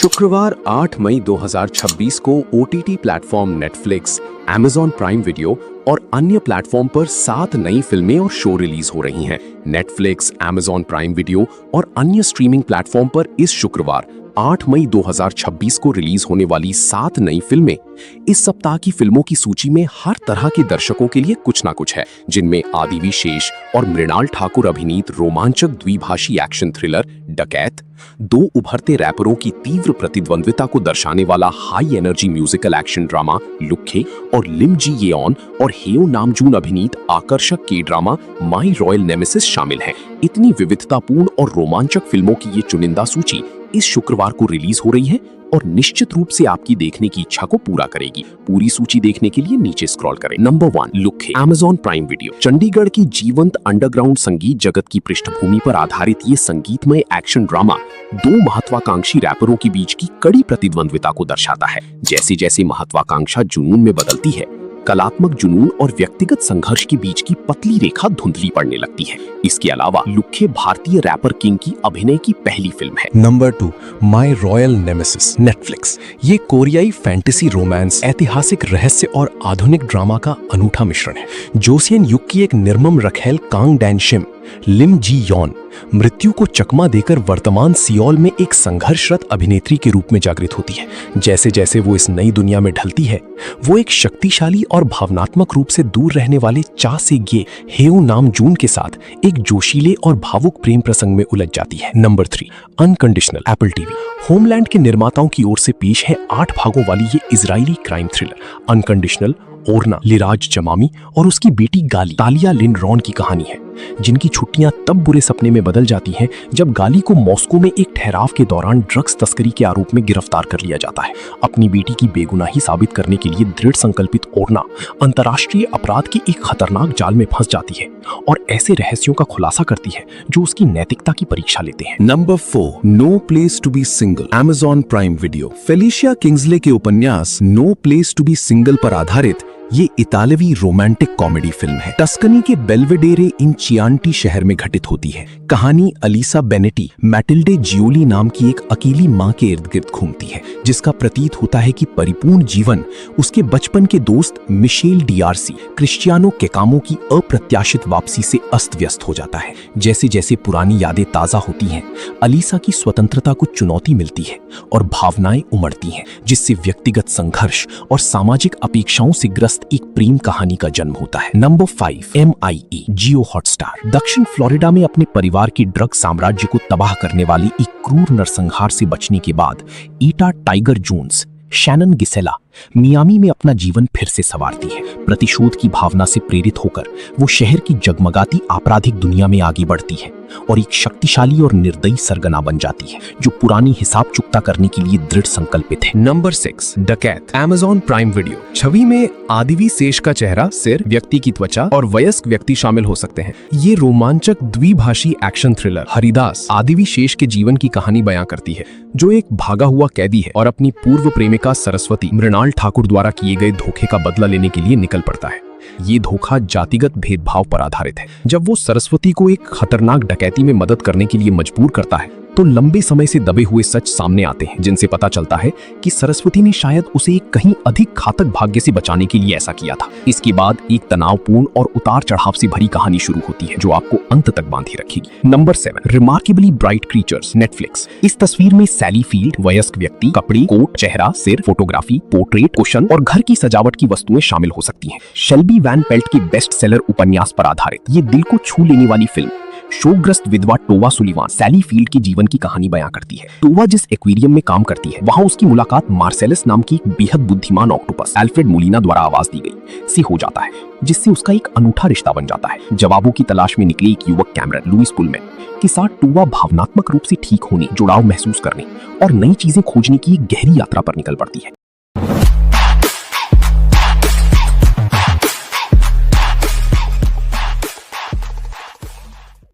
शुक्रवार 8 मई 2026 को OTT platform Netflix, Amazon prime video और अन्य प्लेटफॉर्म पर 7 नई फिल्में और शो रिलीज हो रही हैं। नेटफ्लिक्स, Amazon प्राइम वीडियो और अन्य स्ट्रीमिंग प्लेटफॉर्म पर इस शुक्रवार 8 मई 2026 को रिलीज होने वाली 7 नई फिल्में इस सप्ताह की फिल्मों की सूची में हर तरह के दर्शकों के लिए कुछ ना कुछ है, जिनमें आदिवी शेष और मृणाल ठाकुर अभिनीत रोमांचक द्विभाषी एक्शन थ्रिलर डकैत, 2 उभरते रैपरों की तीव्र प्रतिद्वंद्विता को दर्शाने वाला high energy musical action drama Lukkhe और लिम जी येऑन और हेयो नामजून अभिनीत आकर्षक के ड्रामा माई रॉयल नेमेसिस शामिल हैं। इतनी विविधतापूर्ण और रोमांचक फिल्मों की ये चुनिंदा सूची इस शुक्रवार को रिलीज हो रही है और निश्चित रूप से आपकी देखने की इच्छा को पूरा करेगी। पूरी सूची देखने के लिए नीचे स्क्रॉल करें। Number 1, लुक्खे, Amazon prime video. Chandigarh की जीवंत अंडरग्राउंड संगीत जगत की पृष्ठभूमि पर आधारित ये संगीतमय एक्शन ड्रामा 2 महत्वाकांक्षी रैपरों के बीच की कड़ी प्रतिद्वंद्विता को दर्शाता है। जैसे जैसे महत्वाकांक्षा जुनून में बदलती है, कलात्मक जुनून और व्यक्तिगत संघर्ष के बीच की पतली रेखा धुंधली पड़ने लगती है। इसके अलावा लुक्खे भारतीय रैपर किंग की अभिनय की पहली फिल्म है। नंबर 2, माई रॉयल नेमेसिस, नेटफ्लिक्स। ये कोरियाई फैंटेसी रोमांस, ऐतिहासिक रहस्य और आधुनिक ड्रामा का अनूठा मिश्रण है। जोसियन युग की एक निर्मम रखेल कांग डैनशिम लिम जी यॉन मृत्यु को चकमा देकर वर्तमान सियोल में एक संघर्षरत अभिनेत्री के रूप में जागृत होती है। जैसे जैसे वो इस नई दुनिया में ढलती है, वो एक शक्तिशाली और भावनात्मक रूप से दूर रहने वाले चा से गे हेयो नामजून के साथ एक जोशीले और भावुक प्रेम प्रसंग में उलझ जाती है। Number 3, unconditional, Apple TV. Homeland के निर्माताओं की ओर से पेश है 8 भागों वाली ये इजरायली क्राइम थ्रिलर अनकंडीशनल ओरना लिराज जमामी और उसकी बेटी गाली तालिया लिन रॉन की कहानी है, जिनकी छुट्टियां तब बुरे सपने में बदल जाती हैं जब गाली को मॉस्को में एक ठहराव के दौरान ड्रग्स तस्करी के आरोप में गिरफ्तार कर लिया जाता है। अपनी बेटी की बेगुनाही साबित करने के लिए दृढ़ संकल्पित ओरना अंतर्राष्ट्रीय अपराध की एक खतरनाक जाल में फंस जाती है और ऐसे रहस्यों का खुलासा करती है जो उसकी नैतिकता की परीक्षा लेते हैं। Number 4, no place to be single, Amazon prime video. Felicia Kingsley के उपन्यास no place to be single पर आधारित ये इतालवी रोमांटिक कॉमेडी फिल्म है। टस्कनी के बेल्वेडेरे इन चियांटी शहर में घटित होती है। कहानी अलीसा बेनेटी मैटिल्डे जियोली नाम की एक अकेली मां के इर्द गिर्द घूमती है, जिसका प्रतीत होता है कि परिपूर्ण जीवन उसके बचपन के दोस्त मिशेल डियार्सी क्रिस्टियानो केकामो की अप्रत्याशित वापसी से अस्त व्यस्त हो जाता है। जैसे जैसे पुरानी यादें ताजा होती हैं, अलीसा की स्वतंत्रता को चुनौती मिलती है और भावनाएं उमड़ती हैं, जिससे व्यक्तिगत संघर्ष और सामाजिक अपेक्षाओं से ग्रस्त एक प्रेम कहानी का जन्म होता है। नंबर 5, MIE, जियो हॉटस्टार। दक्षिण फ्लोरिडा में अपने परिवार के ड्रग साम्राज्य को तबाह करने वाली एक क्रूर नरसंहार से बचने के बाद ईटा टाइगर जोन्स शैनन गिसेला मियामी में अपना जीवन फिर से संवारती है। प्रतिशोध की भावना से प्रेरित होकर वो शहर की जगमगाती आपराधिक दुनिया में आगे बढ़ती है और एक शक्तिशाली और निर्दयी सरगना बन जाती है जो पुरानी हिसाब चुकता करने के लिए दृढ़ संकल्पित है। नंबर 6, डकैत, Amazon प्राइम वीडियो। छवि में आदिवी शेष का चेहरा, सिर, व्यक्ति की त्वचा और वयस्क व्यक्ति शामिल हो सकते हैं। ये रोमांचक द्विभाषी एक्शन थ्रिलर हरिदास आदिवी शेष के जीवन की कहानी बयां करती है, जो एक भागा हुआ कैदी है और अपनी पूर्व प्रेमिका सरस्वती मृणाल ठाकुर द्वारा किए गए धोखे का बदला लेने के लिए निकल पड़ता है। ये धोखा जातिगत भेदभाव पर आधारित है। जब वो सरस्वती को एक खतरनाक डकैती में मदद करने के लिए मजबूर करता है, तो लंबे समय से दबे हुए सच सामने आते हैं, जिनसे पता चलता है कि सरस्वती ने शायद उसे एक कहीं अधिक घातक भाग्य से बचाने के लिए ऐसा किया था। इसके बाद एक तनावपूर्ण और उतार चढ़ाव से भरी कहानी शुरू होती है, जो आपको अंत तक बांधे रखेगी। Number 7, remarkably bright creatures, Netflix. इस तस्वीर में सैली फील्ड, वयस्क व्यक्ति, कपड़े, कोट, चेहरा, सिर, फोटोग्राफी, पोर्ट्रेट, कुशन और घर की सजावट की वस्तुएं शामिल हो सकती हैं। शेल्बी वैन पेल्ट के बेस्ट सेलर उपन्यास पर आधारित ये दिल को छू लेने वाली फिल्म शोकग्रस्त विधवा टोवा सुलिवान सैली फील्ड की जीवन की कहानी बयां करती है। टोवा जिस एक्वेरियम में काम करती है, वहां उसकी मुलाकात मार्सेलस नाम की एक बेहद बुद्धिमान ऑक्टोपस एल्फ्रेड मोलिना द्वारा आवाज दी गई से हो जाता है, जिससे उसका एक अनूठा रिश्ता बन जाता है। जवाबों की तलाश में निकले एक युवक कैमरन लुइस पुलमैन के साथ टोवा भावनात्मक रूप से ठीक होने, जुड़ाव महसूस करने और नई चीजें खोजने की एक गहरी यात्रा पर निकल पड़ती है।